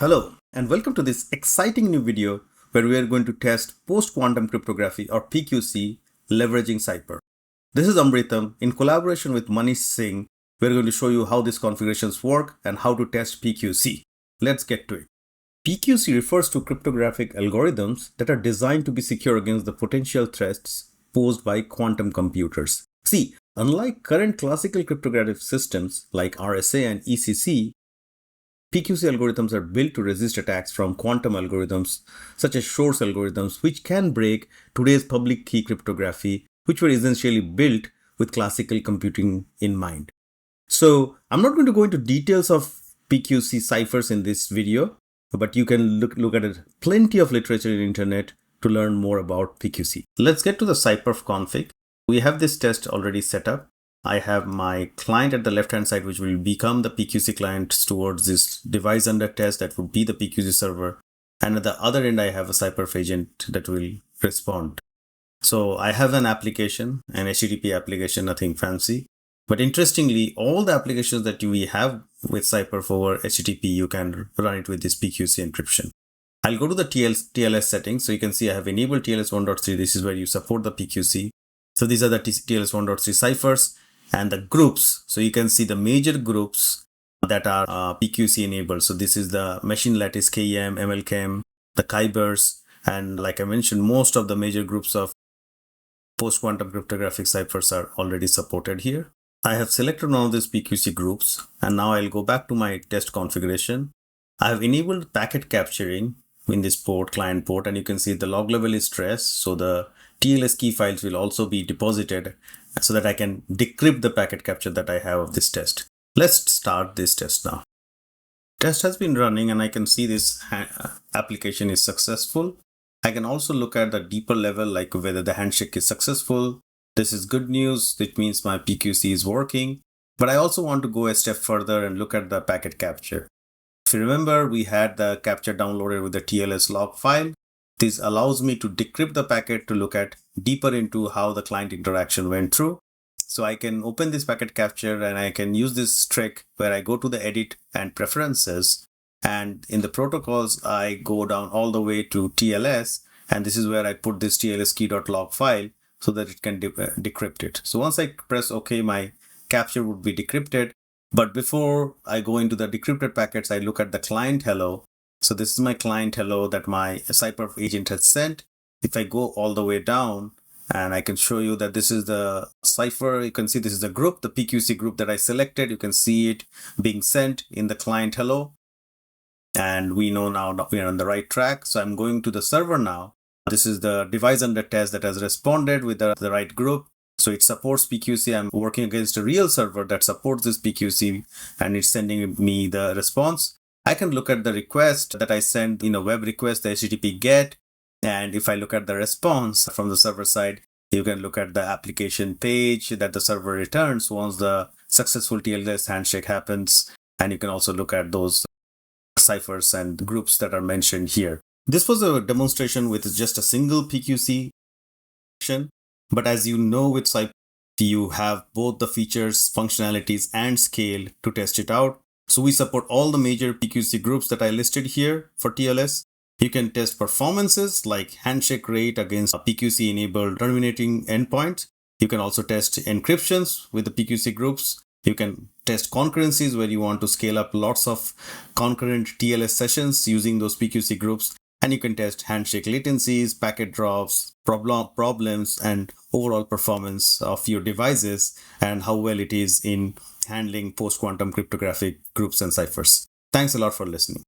Hello, and welcome to this exciting new video where we are going to test Post-Quantum Cryptography or PQC leveraging CyPerf. This is Amritam. In collaboration with Manish Singh, we're going to show you how these configurations work and how to test PQC. Let's get to it. PQC refers to cryptographic algorithms that are designed to be secure against the potential threats posed by quantum computers. See, unlike current classical cryptographic systems like RSA and ECC, PQC algorithms are built to resist attacks from quantum algorithms such as Shor's algorithms, which can break today's public key cryptography, which were essentially built with classical computing in mind. So I'm not going to go into details of PQC ciphers in this video, but you can look at it. Plenty of literature in the internet to learn more about PQC. Let's get to the CyPerf config. We have this test already set up. I have my client at the left-hand side, which will become the PQC client towards this device under test that would be the PQC server. And at the other end, I have a CyPerf agent that will respond. So I have an application, an HTTP application, nothing fancy. But interestingly, all the applications that we have with CyPerf over HTTP, you can run it with this PQC encryption. I'll go to the TLS settings. So you can see I have enabled TLS 1.3. This is where you support the PQC. So these are the TLS 1.3 ciphers. And the groups, so you can see the major groups that are PQC enabled. So this is the machine lattice KEM, MLKM, the Kybers, and like I mentioned, most of the major groups of post-quantum cryptographic ciphers are already supported here. I have selected one of these PQC groups, and now I'll go back to my test configuration. I have enabled packet capturing in this port, client port, and you can see the log level is stressed. So the TLS key files will also be deposited so that I can decrypt the packet capture that I have of this test. Let's start this test now. Test has been running and I can see this application is successful. I can also look at the deeper level, like whether the handshake is successful. This is good news. It means my PQC is working. But I also want to go a step further and look at the packet capture. If you remember, we had the capture downloaded with the TLS log file. This allows me to decrypt the packet to look at deeper into how the client interaction went through. So I can open this packet capture and I can use this trick where I go to the edit and preferences. And in the protocols, I go down all the way to TLS. And this is where I put this TLS key.log file so that it can decrypt it. So once I press OK, my capture would be decrypted. But before I go into the decrypted packets, I look at the client hello. So this is my client hello that my CyPerf agent has sent. If I go all the way down and I can show you that this is the cipher, you can see this is the group, the PQC group that I selected. You can see it being sent in the client hello. And we know now that we are on the right track. So I'm going to the server now. This is the device under test that has responded with the right group. So it supports PQC. I'm working against a real server that supports this PQC and it's sending me the response. I can look at the request that I sent in a web request, the HTTP GET. And if I look at the response from the server side, you can look at the application page that the server returns once the successful TLS handshake happens. And you can also look at those ciphers and groups that are mentioned here. This was a demonstration with just a single PQC action. But as you know, with CyPerf, you have both the features, functionalities, and scale to test it out. So we support all the major PQC groups that I listed here for TLS. You can test performances like handshake rate against PQC-enabled terminating endpoints. You can also test encryptions with the PQC groups. You can test concurrencies where you want to scale up lots of concurrent TLS sessions using those PQC groups. And you can test handshake latencies, packet drops, problems, and overall performance of your devices and how well it is in handling post-quantum cryptographic groups and ciphers. Thanks a lot for listening.